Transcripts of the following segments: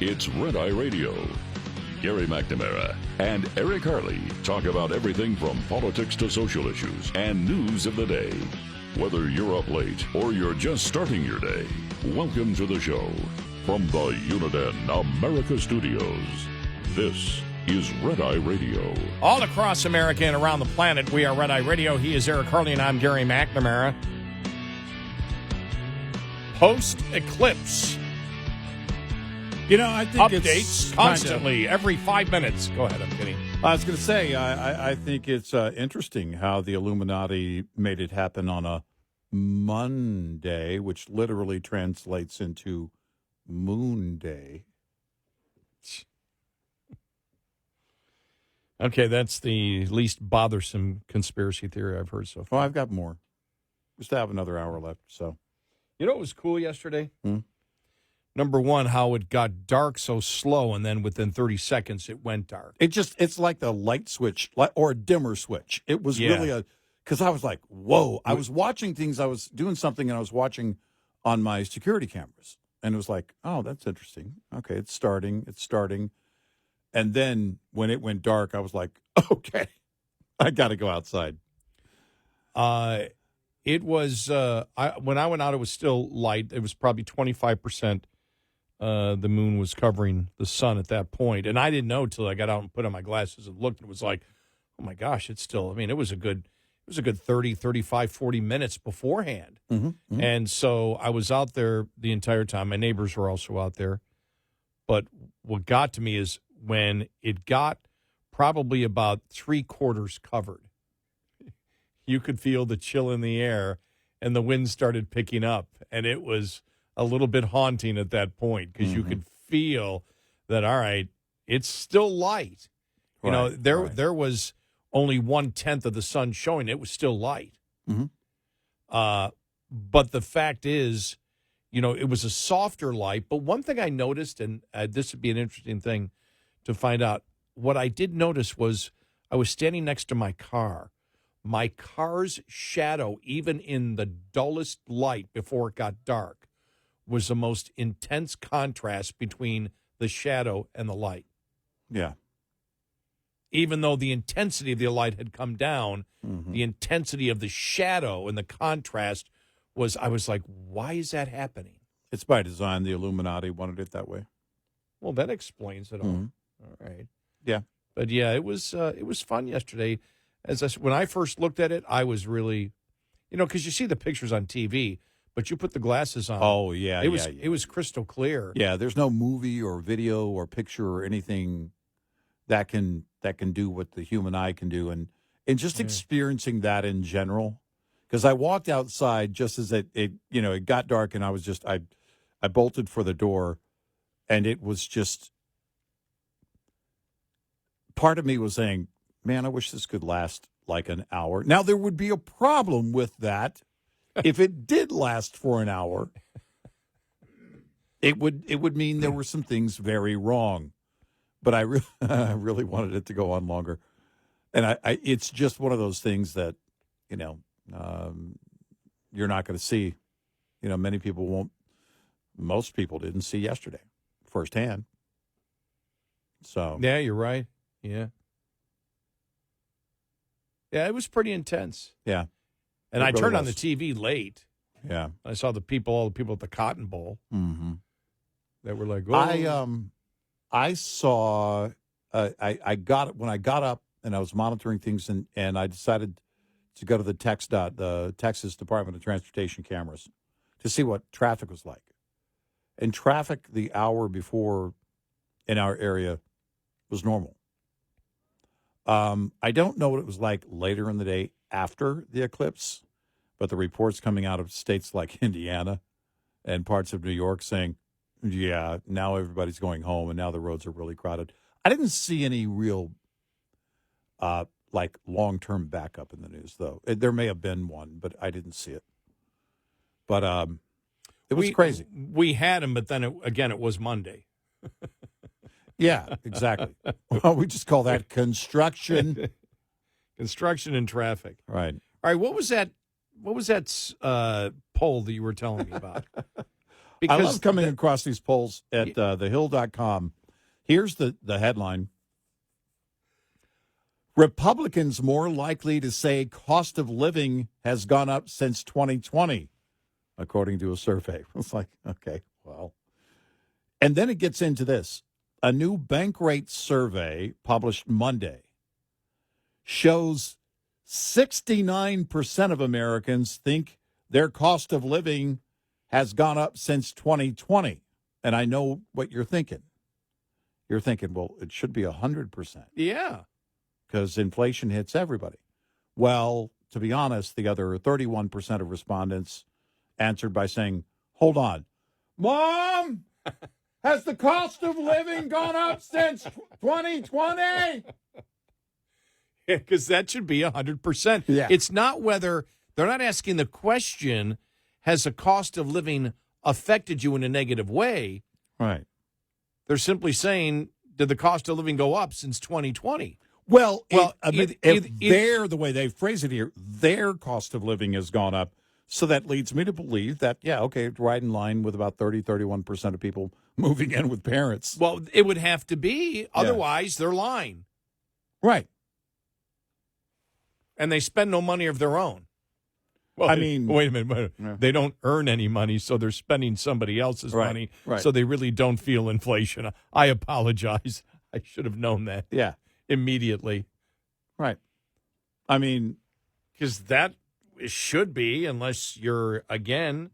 It's Red Eye Radio. Gary McNamara and Eric Harley talk about everything from politics to social issues and news of the day. Whether you're up late or you're just starting your day, welcome to the show. From the Uniden America Studios, this is Red Eye Radio. All across America and around the planet, we are Red Eye Radio. He is Eric Harley, and I'm Gary McNamara. Post-eclipse. You know, I think updates constantly, every 5 minutes. Go ahead, I'm kidding. I was going to say, I think it's interesting how the Illuminati made it happen on a Monday, which literally translates into Moon Day. Okay, that's the least bothersome conspiracy theory I've heard so far. Well, I've got more. We still have another hour left, so. You know what was cool yesterday? Number one, how it got dark so slow, and then within 30 seconds, it went dark. It's like the light switch or a dimmer switch. It was really because I was like, whoa. I was watching things. I was doing something, and I was watching on my security cameras. And it was like, oh, that's interesting. Okay, it's starting. And then when it went dark, I was like, okay, I got to go outside. It was, when I went out, it was still light. It was probably 25%. The moon was covering the sun at that point. And I didn't know until I got out and put on my glasses and looked. And it was like, oh, my gosh, it's still, I mean, it was a good 30, 35, 40 minutes beforehand. Mm-hmm. And so I was out there the entire time. My neighbors were also out there. But what got to me is when it got probably about 3/4 covered, you could feel the chill in the air and the wind started picking up. And it was a little bit haunting at that point because you could feel that, all right, it's still light. You know, there was only 1/10 of the sun showing. It was still light. Mm-hmm. But the fact is, you know, it was a softer light. But one thing I noticed, and this would be an interesting thing to find out, what I did notice was I was standing next to my car. My car's shadow, even in the dullest light before it got dark, was the most intense contrast between the shadow and the light. Yeah. Even though the intensity of the light had come down, the intensity of the shadow and the contrast was, I was like, why is that happening? It's by design. The Illuminati wanted it that way. Well, that explains it all. All right. Yeah. But yeah, it was fun yesterday. When I first looked at it, I was really, you know, because you see the pictures on TV, but you put the glasses on. Oh, yeah, it was crystal clear. Yeah, there's no movie or video or picture or anything that can do what the human eye can do. And just experiencing that in general, because I walked outside just as it got dark, and I was just, I bolted for the door, and it was just, part of me was saying, man, I wish this could last like an hour. Now, there would be a problem with that. If it did last for an hour, it would mean there were some things very wrong. But I really wanted it to go on longer. And it's just one of those things that, you know, you're not going to see. You know, many people won't. Most people didn't see yesterday firsthand. So yeah, you're right. Yeah. Yeah, it was pretty intense. Yeah. And I turned on the TV late. Yeah. I saw all the people at the Cotton Bowl. Mm-hmm. That were like, oh. I saw, when I got up and I was monitoring things and I decided to go to the Texas Department of Transportation cameras to see what traffic was like. And traffic the hour before in our area was normal. I don't know what it was like later in the day after the eclipse, but the reports coming out of states like Indiana and parts of New York saying, yeah, now everybody's going home and now the roads are really crowded. I didn't see any real, long-term backup in the news, though. There may have been one, but I didn't see it. But it was crazy. We had them, but then, it was Monday. Yeah, exactly. Well, we just call that construction. Construction and traffic. Right. All right, what was that poll that you were telling me about? Because I love coming across these polls at thehill.com. Here's the headline. Republicans more likely to say cost of living has gone up since 2020, according to a survey. It's like, okay, well. And then it gets into this. A new bank rate survey published Monday shows 69% of Americans think their cost of living has gone up since 2020. And I know what you're thinking. You're thinking, well, it should be 100%. Yeah. Because inflation hits everybody. Well, to be honest, the other 31% of respondents answered by saying, hold on. Mom, has the cost of living gone up since 2020? Because that should be 100%. Yeah. It's not whether they're not asking the question, has the cost of living affected you in a negative way? Right. They're simply saying, did the cost of living go up since 2020? Well, either, the way they phrase it here, their cost of living has gone up. So that leads me to believe that, yeah, okay, right in line with about 31% of people moving in with parents. Well, it would have to be. Otherwise, they're lying. Right. And they spend no money of their own. Well, I mean, wait a minute. Yeah. They don't earn any money, so they're spending somebody else's money. Right. So they really don't feel inflation. I apologize. I should have known that. Yeah. Immediately. Right. I mean, because that should be, unless you're, again,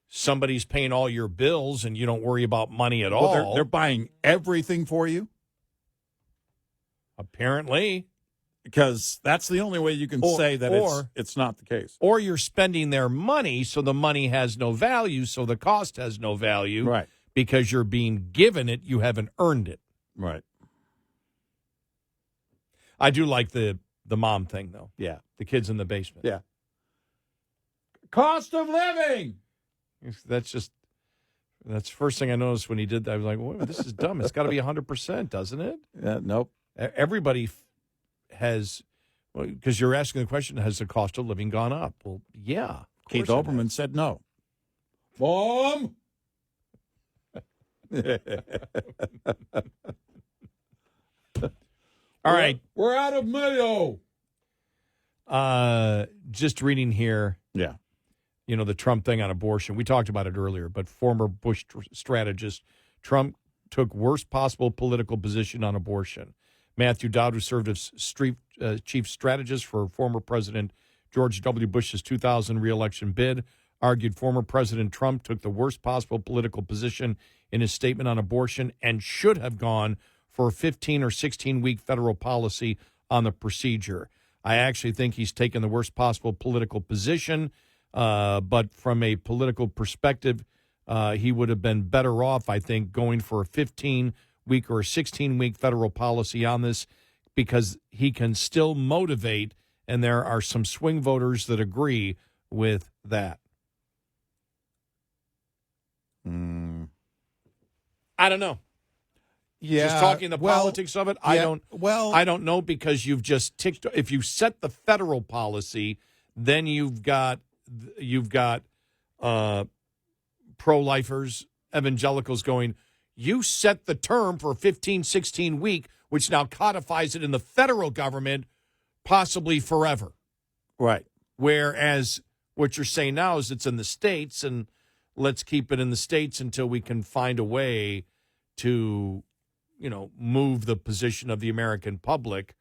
somebody's paying all your bills and you don't worry about money at all. They're buying everything for you? Apparently. Because that's the only way you can say that it's not the case. Or you're spending their money, so the money has no value, so the cost has no value. Right. Because you're being given it, you haven't earned it. Right. I do like the mom thing, though. Yeah. The kids in the basement. Yeah. Cost of living. That's the first thing I noticed when he did that. I was like, wait, this is dumb. It's got to be 100%, doesn't it? Nope. Everybody has, because you're asking the question, has the cost of living gone up? Well, yeah. Keith Olbermann said no. Mom! All right. We're out of mayo. Just reading here. Yeah. You know, the Trump thing on abortion. We talked about it earlier, but former Bush strategist Trump took worst possible political position on abortion. Matthew Dowd, who served as chief strategist for former President George W. Bush's 2000 reelection bid, argued former President Trump took the worst possible political position in his statement on abortion and should have gone for a 15 or 16-week federal policy on the procedure. I actually think he's taken the worst possible political position, but from a political perspective, he would have been better off, I think, going for a 15-week or a 16-week federal policy on this, because he can still motivate, and there are some swing voters that agree with that. I don't know. Yeah, just talking the politics of it, yeah, I don't know, because you've just ticked. If you set the federal policy, then you've got pro-lifers, evangelicals going, you set the term for 15, 16 week, which now codifies it in the federal government, possibly forever. Right. Whereas what you're saying now is it's in the states, and let's keep it in the states until we can find a way to, move the position of the American public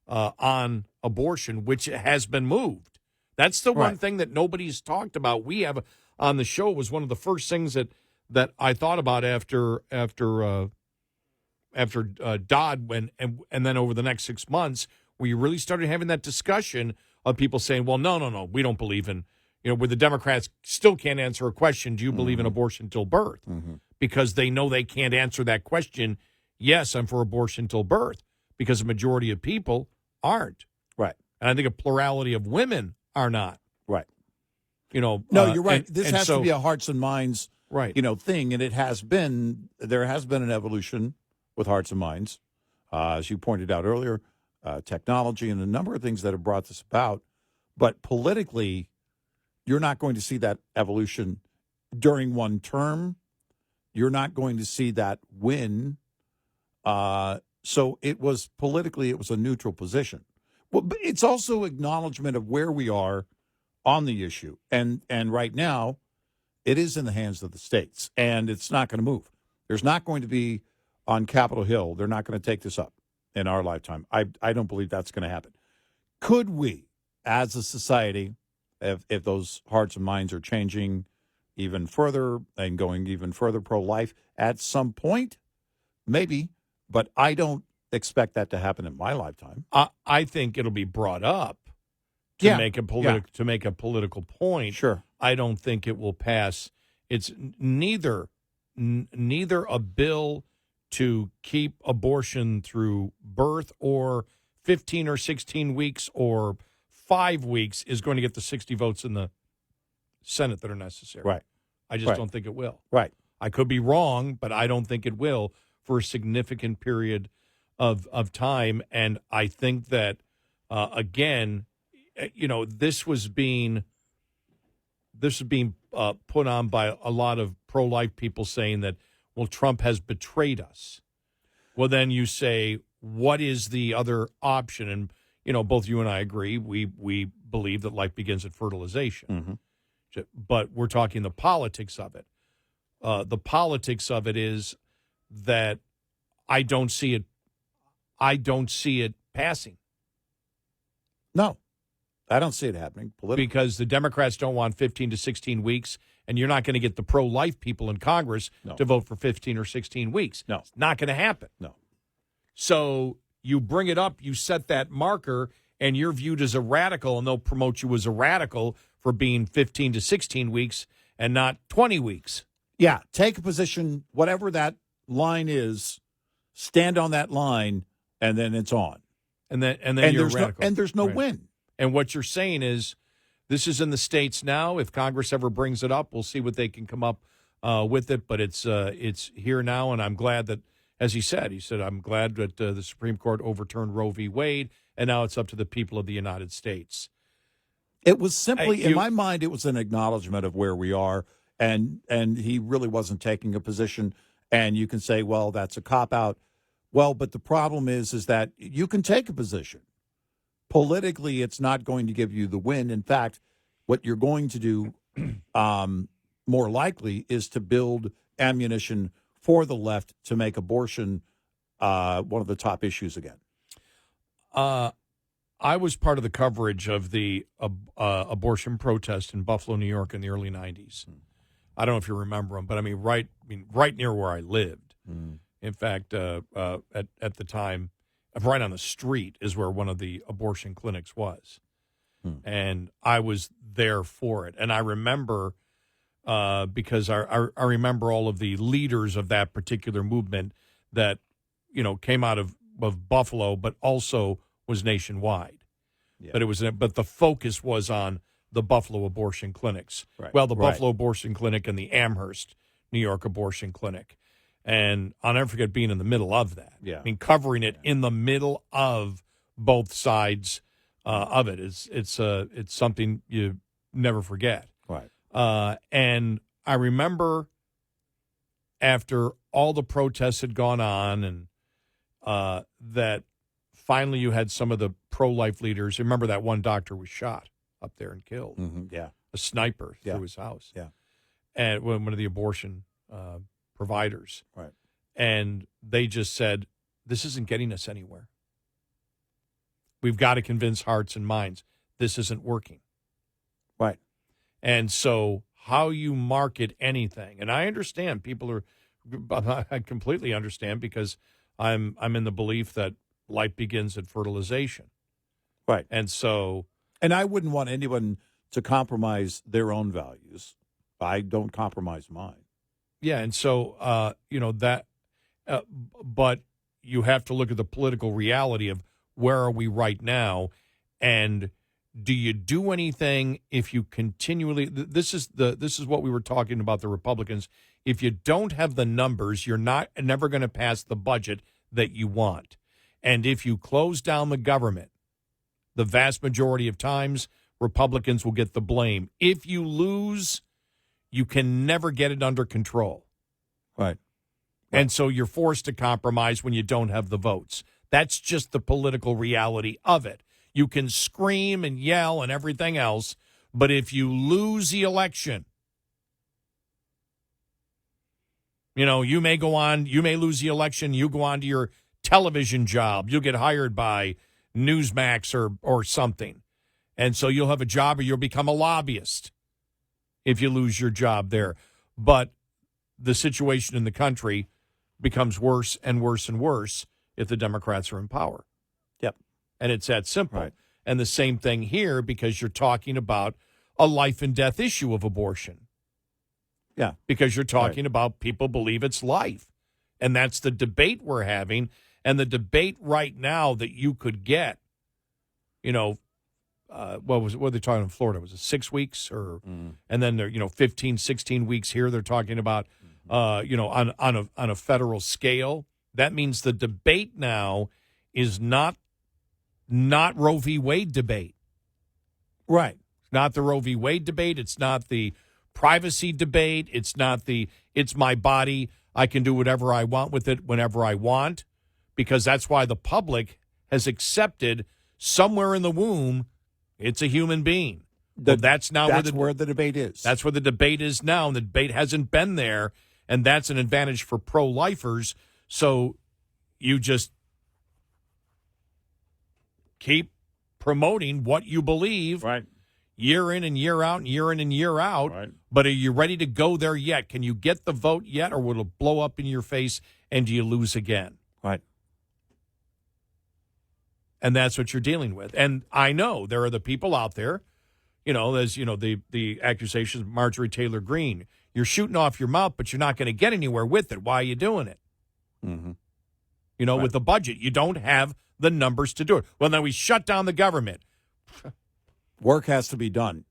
on abortion, which has been moved. That's the one thing that nobody's talked about. We have on the show was one of the first things that I thought about after Dodd went, and then over the next 6 months, where you really started having that discussion of people saying, well, no, we don't believe in, where the Democrats still can't answer a question, do you believe in abortion till birth? Mm-hmm. Because they know they can't answer that question. Yes, I'm for abortion till birth, because a majority of people aren't. Right. And I think a plurality of women are not. Right. No, you're right. This has to be a hearts and minds thing, and there has been an evolution with hearts and minds. As you pointed out earlier, technology and a number of things that have brought this about. But politically, you're not going to see that evolution during one term. You're not going to see that win. So it was politically, it was a neutral position. Well, but it's also acknowledgement of where we are on the issue. And right now, it is in the hands of the states, and it's not going to move. There's not going to be on Capitol Hill. They're not going to take this up in our lifetime. I don't believe that's going to happen. Could we, as a society, if those hearts and minds are changing even further and going even further pro-life at some point? Maybe, but I don't expect that to happen in my lifetime. I think it'll be brought up to make a political point. Sure. I don't think it will pass. It's neither a bill to keep abortion through birth or 15 or 16 weeks or 5 weeks is going to get the 60 votes in the Senate that are necessary. Right. I just don't think it will. Right. I could be wrong, but I don't think it will for a significant period of time. And I think that, again, this was being put on by a lot of pro-life people saying that, well, Trump has betrayed us. Well, then you say, what is the other option? And, both you and I agree. We believe that life begins at fertilization. Mm-hmm. But we're talking the politics of it. The politics of it is that I don't see it passing. No, I don't see it happening politically. Because the Democrats don't want 15 to 16 weeks, and you're not going to get the pro-life people in Congress to vote for 15 or 16 weeks. No. It's not going to happen. No. So you bring it up, you set that marker, and you're viewed as a radical, and they'll promote you as a radical for being 15 to 16 weeks and not 20 weeks. Yeah, take a position, whatever that line is, stand on that line, and then it's on. And then you're radical. There's no win. And what you're saying is, this is in the states now. If Congress ever brings it up, we'll see what they can come up with it. But it's here now, and I'm glad that, as he said, I'm glad that the Supreme Court overturned Roe v. Wade, and now it's up to the people of the United States. It was simply, in my mind, it was an acknowledgement of where we are, and he really wasn't taking a position. And you can say, well, that's a cop-out. Well, but the problem is that you can take a position. Politically, it's not going to give you the win. In fact, what you're going to do more likely is to build ammunition for the left to make abortion one of the top issues again. I was part of the coverage of the abortion protest in Buffalo, New York in the early 90s. I don't know if you remember them, but right near where I lived. In fact, at the time, right on the street is where one of the abortion clinics was. And I was there for it. And I remember, because I remember all of the leaders of that particular movement that, came out of Buffalo, but also was nationwide. Yeah. But the focus was on the Buffalo abortion clinics. Right. Well, the Buffalo abortion clinic and the Amherst, New York abortion clinic. And I'll never forget being in the middle of that. Yeah. I mean, covering it in the middle of both sides of it. It's something you never forget. Right. And I remember after all the protests had gone on and that finally you had some of the pro-life leaders. Remember that one doctor was shot up there and killed. Mm-hmm. Yeah. A sniper through his house. Yeah. And one of the abortion providers. Right. And they just said, this isn't getting us anywhere. We've got to convince hearts and minds this isn't working. Right. And so how you market anything, and I understand I completely understand because I'm in the belief that life begins at fertilization. Right. And so. And I wouldn't want anyone to compromise their own values. I don't compromise mine. Yeah, and so, but you have to look at the political reality of where are we right now, and do you do anything if you continually? This is what we were talking about the Republicans. If you don't have the numbers, you're never going to pass the budget that you want, and if you close down the government, the vast majority of times Republicans will get the blame. If you lose you can never get it under control. Right. And so you're forced to compromise when you don't have the votes. That's just the political reality of it. You can scream and yell and everything else, but if you lose the election, you may lose the election, you go on to your television job, you'll get hired by Newsmax or something. And so you'll have a job or you'll become a lobbyist if you lose your job there. But the situation in the country becomes worse and worse and worse if the Democrats are in power. Yep. And it's that simple. Right. And the same thing here, because you're talking about a life and death issue of abortion. Yeah. Because you're talking about people believe it's life. And that's the debate we're having. And the debate right now that you could get, what are they talking in Florida? Was it 6 weeks and then they're 15, 16 weeks here. They're talking about on a federal scale. That means the debate now is not Roe v. Wade debate. Right. It's not the Roe v. Wade debate. It's not the privacy debate. It's not it's my body. I can do whatever I want with it whenever I want, because that's why the public has accepted somewhere in the womb it's a human being. That's where the debate is. That's where the debate is now, and the debate hasn't been there, and that's an advantage for pro-lifers. So you just keep promoting what you believe year in and year out and year in and year out. Right. But are you ready to go there yet? Can you get the vote yet, or will it blow up in your face and do you lose again? Right. And that's what you're dealing with. And I know there are the people out there, there's, the accusations of Marjorie Taylor Greene. You're shooting off your mouth, but you're not going to get anywhere with it. Why are you doing it? Mm-hmm. With the budget, you don't have the numbers to do it. Well, then we shut down the government. Work has to be done.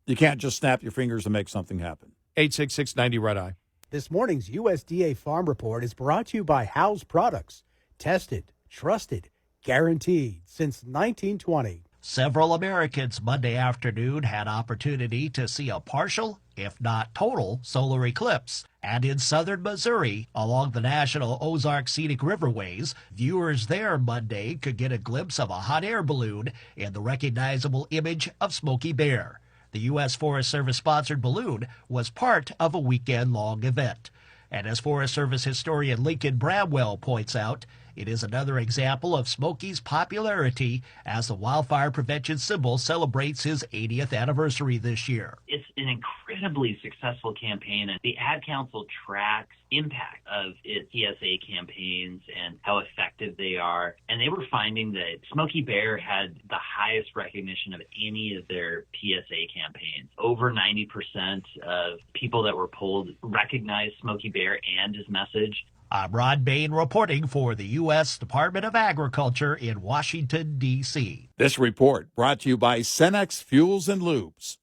You can't just snap your fingers and make something happen. 866-90-RED-I. This morning's USDA Farm Report is brought to you by House Products. Tested, trusted, guaranteed since 1920. Several Americans Monday afternoon had opportunity to see a partial, if not total, solar eclipse. And in southern Missouri, along the National Ozark Scenic Riverways, viewers there Monday could get a glimpse of a hot air balloon and the recognizable image of Smokey Bear. The U.S. Forest Service-sponsored balloon was part of a weekend-long event. And as Forest Service historian Lincoln Bramwell points out, it is another example of Smokey's popularity as the wildfire prevention symbol celebrates his 80th anniversary this year. It's an incredibly successful campaign, and the Ad Council tracks impact of its PSA campaigns and how effective they are. And they were finding that Smokey Bear had the highest recognition of any of their PSA campaigns. Over 90% of people that were polled recognized Smokey Bear and his message. I'm Rod Bain reporting for the U.S. Department of Agriculture in Washington, D.C. This report brought to you by Cenex Fuels and Lubes.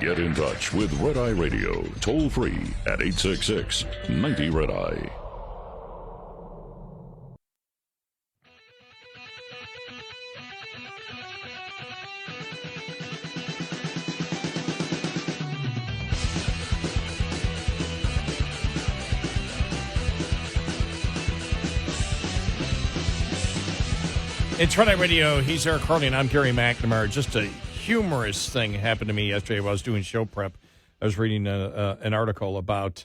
Get in touch with Red Eye Radio, toll free at 866-90-RED-EYE. It's Red Eye Radio. He's Eric Harley, and I'm Gary McNamara. Just a humorous thing happened to me yesterday while I was doing show prep. I was reading an article about,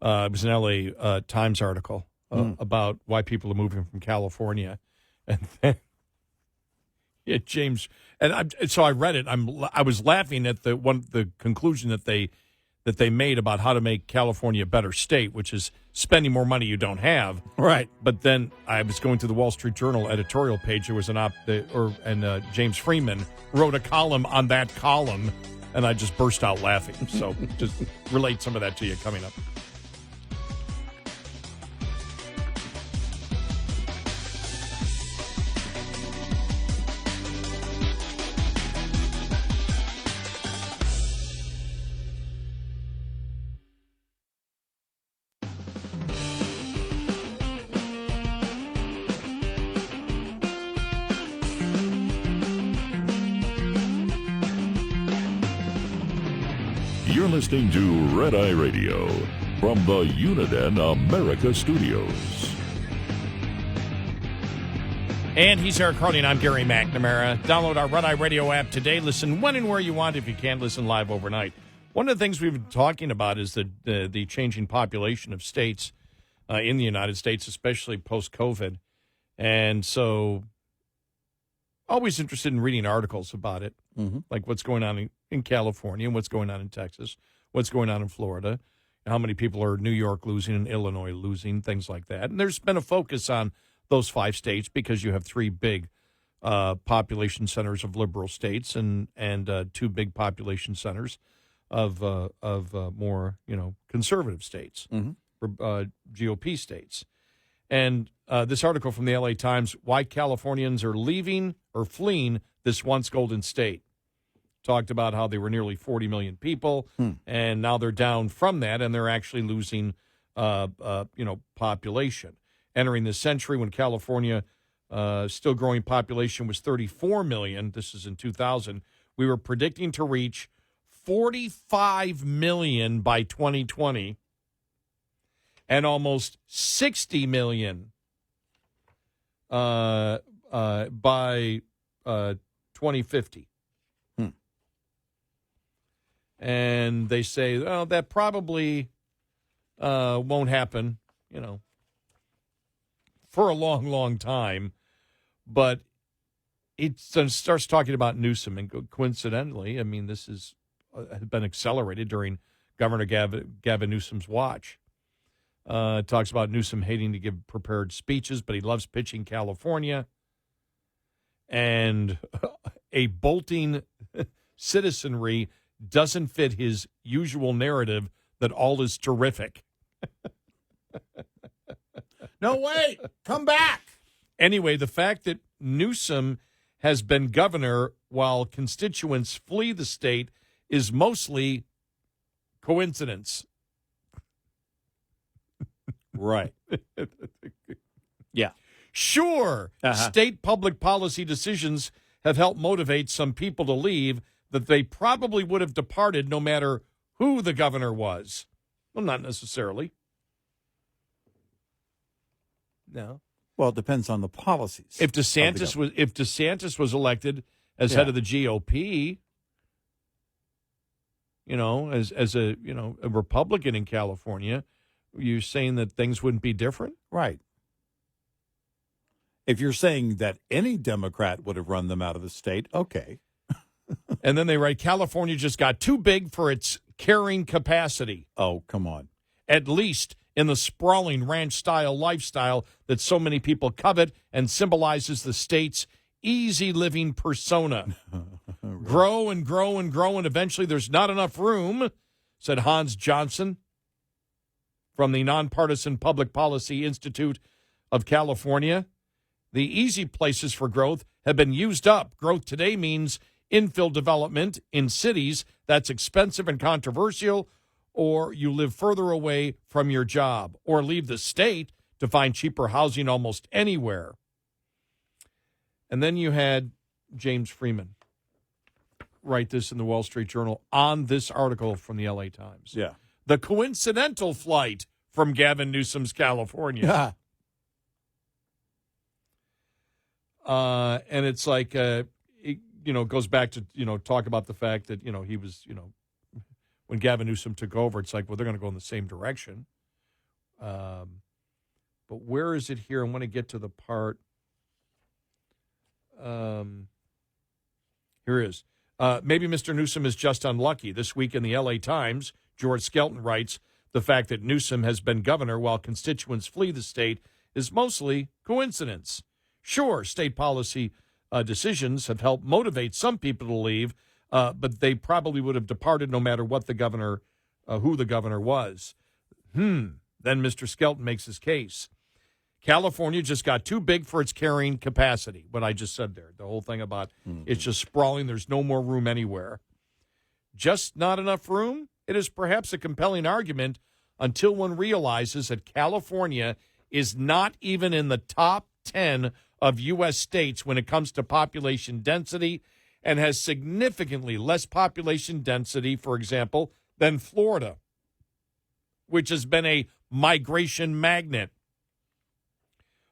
it was an LA Times article about why people are moving from California. And then, James, so I read it. I was laughing at the conclusion that they made about how to make California a better state, which is spending more money you don't have. Right. But then I was going through the Wall Street Journal editorial page. There was James Freeman wrote a column on that column, and I just burst out laughing. So just relate some of that to you coming up. You're listening to Red Eye Radio from the Uniden America Studios. And he's Eric Harley, and I'm Gary McNamara. Download our Red Eye Radio app today. Listen when and where you want if you can't listen live overnight. One of the things we've been talking about is the changing population of states in the United States, especially post-COVID. And so always interested in reading articles about it, like what's going on in California, and what's going on in Texas, what's going on in Florida, how many people are New York losing and Illinois losing, things like that. And there's been a focus on those 5 states because you have 3 big population centers of liberal states and 2 big population centers of more conservative states, GOP states. And this article from the LA Times, Why Californians Are Leaving or Fleeing This Once Golden State, talked about how they were nearly 40 million people, and now they're down from that, and they're actually losing population. Entering this century, when California still growing population was 34 million, this is in 2000, we were predicting to reach 45 million by 2020 and almost 60 million by 2050. And they say, well, that probably won't happen, for a long, long time. But it starts talking about Newsom, and coincidentally, I mean, this has been accelerated during Governor Gavin Newsom's watch. Talks about Newsom hating to give prepared speeches, but he loves pitching California. And a bolting citizenry doesn't fit his usual narrative that all is terrific. No way! Come back! Anyway, the fact that Newsom has been governor while constituents flee the state is mostly coincidence. Right. Yeah. Sure, state public policy decisions have helped motivate some people to leave that they probably would have departed no matter who the governor was. Well, not necessarily. No. Well, it depends on the policies. If DeSantis was elected as head of the GOP, as a Republican in California, you're saying that things wouldn't be different? Right. If you're saying that any Democrat would have run them out of the state, okay. And then they write, California just got too big for its carrying capacity. Oh, come on. At least in the sprawling ranch-style lifestyle that so many people covet and symbolizes the state's easy living persona. Really? Grow and grow and grow, and eventually there's not enough room, said Hans Johnson from the Nonpartisan Public Policy Institute of California. The easy places for growth have been used up. Growth today means infill development in cities that's expensive and controversial, or you live further away from your job, or leave the state to find cheaper housing almost anywhere. And then you had James Freeman write this in the Wall Street Journal on this article from the LA Times. Yeah. The coincidental flight from Gavin Newsom's California. Yeah. And it's like, it goes back to, talk about the fact that, he was, when Gavin Newsom took over, it's like, well, they're going to go in the same direction. But where is it here? I want to get to the part. Here it is. Maybe Mr. Newsom is just unlucky. This week in the LA Times, George Skelton writes, the fact that Newsom has been governor while constituents flee the state is mostly coincidence. Sure, state policy decisions have helped motivate some people to leave, but they probably would have departed no matter what the governor, who the governor was. Then Mr. Skelton makes his case. California just got too big for its carrying capacity, what I just said there. The whole thing about it's just sprawling, there's no more room anywhere. Just not enough room? It is perhaps a compelling argument until one realizes that California is not even in the top 10 of U.S. states when it comes to population density and has significantly less population density, for example, than Florida, which has been a migration magnet.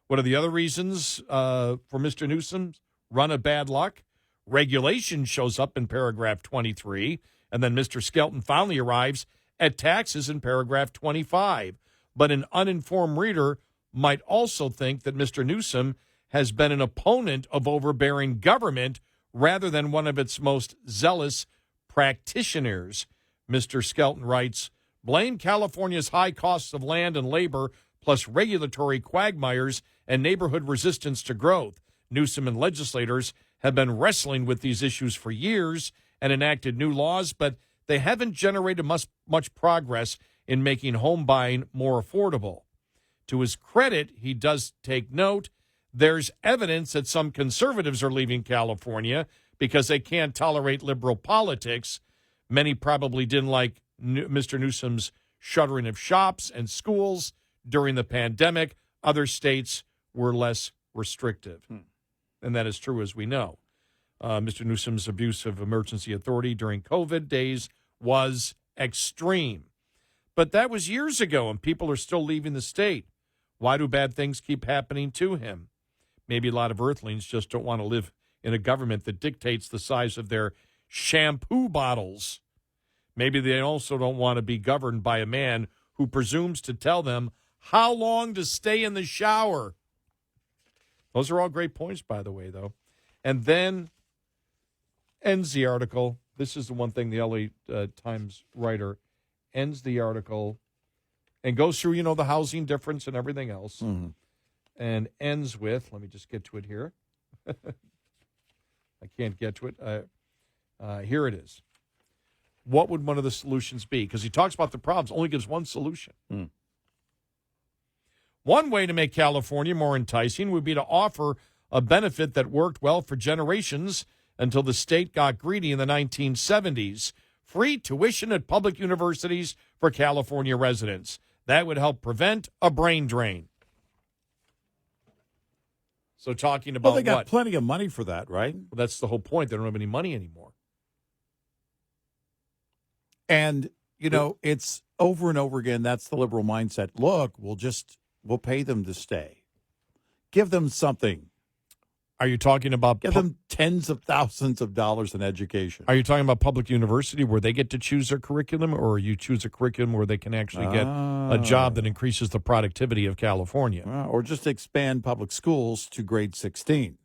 What are the other reasons for Mr. Newsom's run of bad luck? Regulation shows up in paragraph 23, and then Mr. Skelton finally arrives at taxes in paragraph 25. But an uninformed reader might also think that Mr. Newsom has been an opponent of overbearing government rather than one of its most zealous practitioners. Mr. Skelton writes, blame California's high costs of land and labor plus regulatory quagmires and neighborhood resistance to growth. Newsom and legislators have been wrestling with these issues for years and enacted new laws, but they haven't generated much progress in making home buying more affordable. To his credit, he does take note. There's evidence that some conservatives are leaving California because they can't tolerate liberal politics. Many probably didn't like Mr. Newsom's shuttering of shops and schools during the pandemic. Other states were less restrictive. And that is true, as we know. Mr. Newsom's abuse of emergency authority during COVID days was extreme. But that was years ago, and people are still leaving the state. Why do bad things keep happening to him? Maybe a lot of earthlings just don't want to live in a government that dictates the size of their shampoo bottles. Maybe they also don't want to be governed by a man who presumes to tell them how long to stay in the shower. Those are all great points, by the way, though. And then ends the article. This is the one thing the LA Times writer ends the article and goes through, the housing difference and everything else. Mm-hmm. And ends with, let me just get to it here. I can't get to it. Here it is. What would one of the solutions be? Because he talks about the problems, only gives one solution. One way to make California more enticing would be to offer a benefit that worked well for generations until the state got greedy in the 1970s. Free tuition at public universities for California residents. That would help prevent a brain drain. So talking about they got plenty of money for that, right? Well, that's the whole point. They don't have any money anymore. And, it's over and over again. That's the liberal mindset. Look, we'll pay them to stay. Give them something. Are you talking about... Give them tens of thousands of dollars in education. Are you talking about public university where they get to choose their curriculum, or you choose a curriculum where they can actually get a job that increases the productivity of California? Or just expand public schools to grade 16.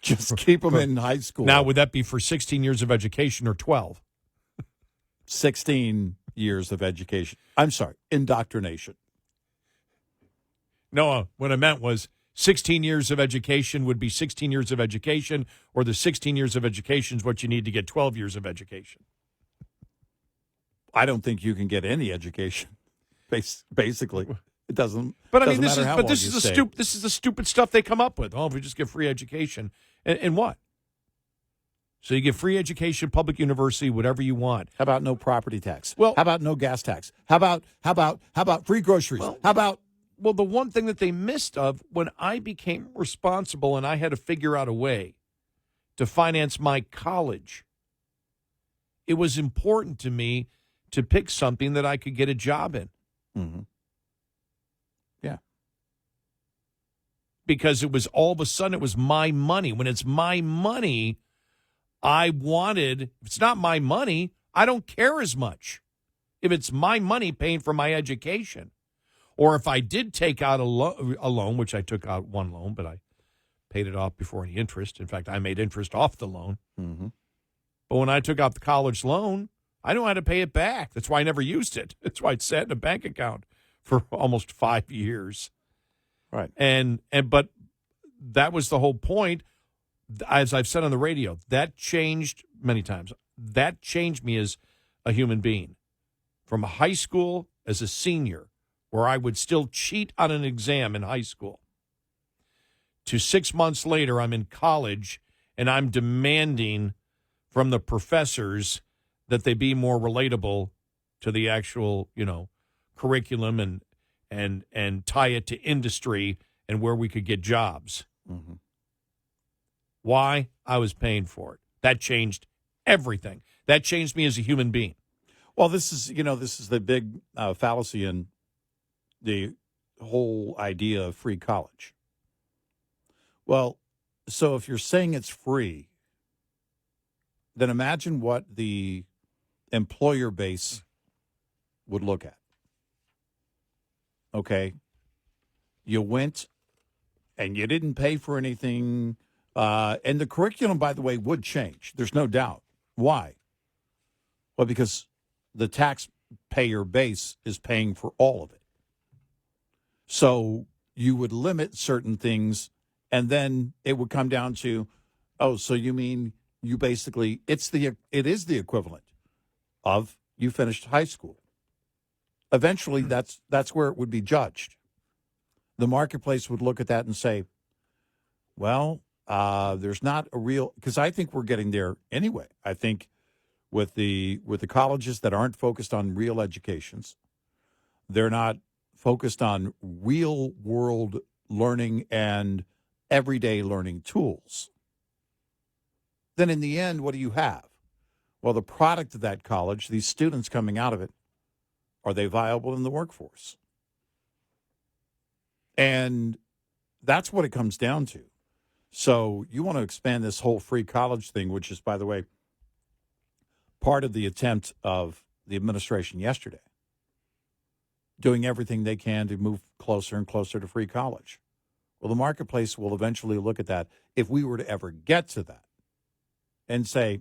Just keep them in high school. Now, would that be for 16 years of education or 12? 16 years of education. I'm sorry, indoctrination. No, what I meant was 16 years of education would be 16 years of education, or the 16 years of education is what you need to get 12 years of education. I don't think you can get any education. Basically, it doesn't. But I mean, this is the stupid stuff they come up with. Oh, if we just give free education, and what? So you get free education, public university, whatever you want. How about no property tax? Well, how about no gas tax? How about free groceries? How about? Well, the one thing that they missed of when I became responsible and I had to figure out a way to finance my college, it was important to me to pick something that I could get a job in. Mm-hmm. Yeah. Because it was all of a sudden, it was my money. When it's my money, if it's not my money, I don't care as much. If it's my money paying for my education. Or if I did take out a loan, which I took out one loan, but I paid it off before any interest. In fact, I made interest off the loan. Mm-hmm. But when I took out the college loan, I knew how to pay it back. That's why I never used it. That's why it sat in a bank account for almost 5 years. Right. But that was the whole point. As I've said on the radio, that changed many times. That changed me as a human being. From high school as a senior, where I would still cheat on an exam in high school, to 6 months later, I'm in college, and I'm demanding from the professors that they be more relatable to the actual, curriculum and tie it to industry and where we could get jobs. Mm-hmm. Why? I was paying for it. That changed everything. That changed me as a human being. Well, this is the big fallacy in the whole idea of free college. Well, so if you're saying it's free, then imagine what the employer base would look at. Okay. You went and you didn't pay for anything. And the curriculum, by the way, would change. There's no doubt. Why? Well, because the taxpayer base is paying for all of it. So you would limit certain things, and then it would come down to, oh, so you mean you basically, it is the equivalent of you finished high school. Eventually, that's where it would be judged. The marketplace would look at that and say, well, there's not a real, because I think we're getting there anyway. I think with the colleges that aren't focused on real educations, they're not focused on real world learning and everyday learning tools. Then in the end, what do you have? Well, the product of that college, these students coming out of it, are they viable in the workforce? And that's what it comes down to. So you want to expand this whole free college thing, which is, by the way, part of the attempt of the administration yesterday, doing everything they can to move closer and closer to free college. Well, the marketplace will eventually look at that if we were to ever get to that and say,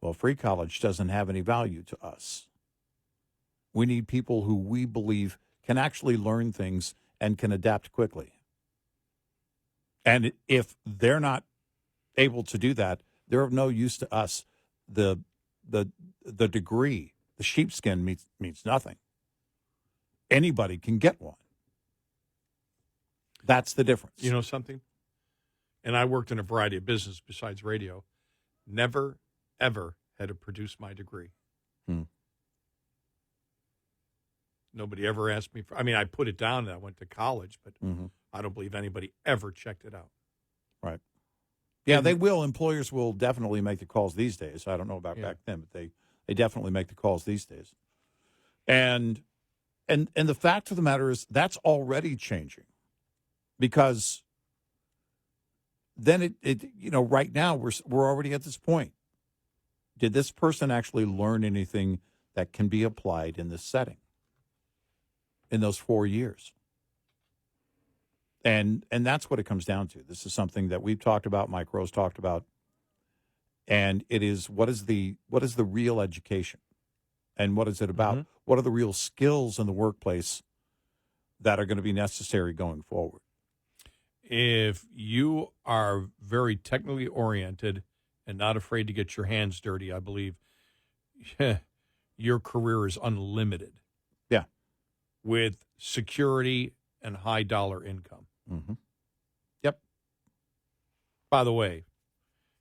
well, free college doesn't have any value to us. We need people who we believe can actually learn things and can adapt quickly. And if they're not able to do that, they're of no use to us. The degree, the sheepskin means nothing. Anybody can get one. That's the difference. You know something? And I worked in a variety of business besides radio. Never, ever had to produce my degree. Nobody ever asked me for, I mean, I put it down and I went to college, but I don't believe anybody ever checked it out. Right. Yeah, they will. Employers will definitely make the calls these days. I don't know about back then, but they definitely make the calls these days. And the fact of the matter is that's already changing, because then it right now we're already at this point. Did this person actually learn anything that can be applied in this setting in those 4 years? And that's what it comes down to. This is something that we've talked about, Mike Rose talked about, and it is what is the real education, and what is it about? What are the real skills in the workplace that are going to be necessary going forward? If you are very technically oriented and not afraid to get your hands dirty, I believe your career is unlimited. Yeah. With security and high dollar income. Yep. By the way,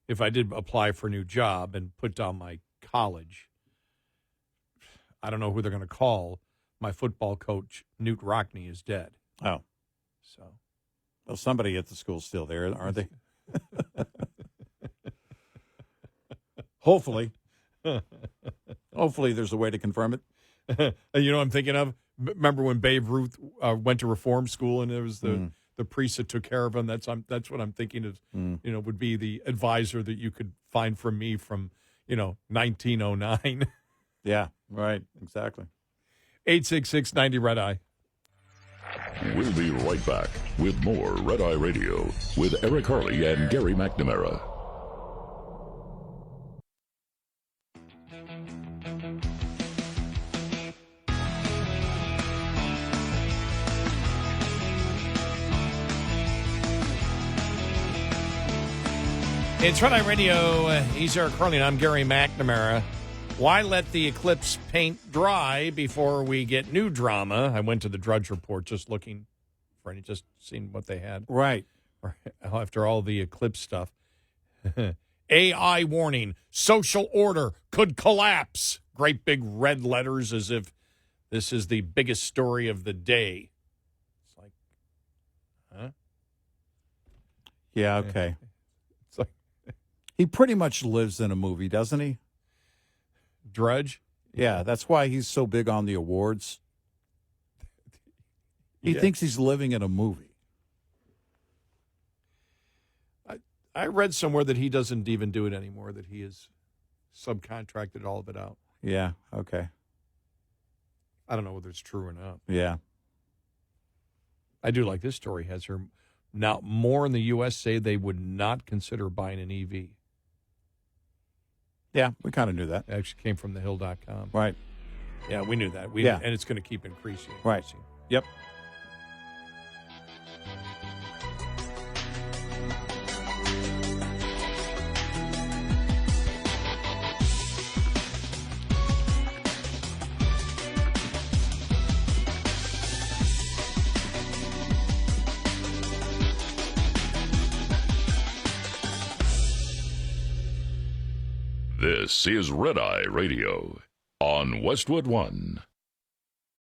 if I did apply for a new job and put down my college, I don't know who they're going to call. My football coach, Newt Rockney, is dead. Oh. So. Well, somebody at the school's still there, aren't they? Hopefully. Hopefully there's a way to confirm it. You know what I'm thinking of? Remember when Babe Ruth went to reform school and there was the priest that took care of him? That's what I'm thinking of, would be the advisor that you could find from me from, 1909. Yeah, right. Exactly. 866-90 Red Eye. We'll be right back with more Red Eye Radio with Eric Harley and Gary McNamara. It's Red Eye Radio. He's Eric Harley, and I'm Gary McNamara. Why let the Eclipse paint dry before we get new drama? I went to the Drudge Report just looking for any, just seeing what they had. Right. After all the Eclipse stuff. AI warning, social order could collapse. Great big red letters as if this is the biggest story of the day. It's like, huh? Yeah, okay. It's like, He pretty much lives in a movie, doesn't he? Drudge? Yeah, that's why he's so big on the awards. He Yeah. thinks he's living in a movie. I read somewhere that he doesn't even do it anymore, that he has subcontracted all of it out. Yeah, okay. I don't know whether it's true or not. Yeah. I do like this story. Has her now more in the U.S. say they would not consider buying an EV. Yeah, we kind of knew that. It actually came from thehill.com. Right. Yeah, we knew that. Yeah. And it's going to keep increasing. Right. Yep. This is Red Eye Radio on Westwood One.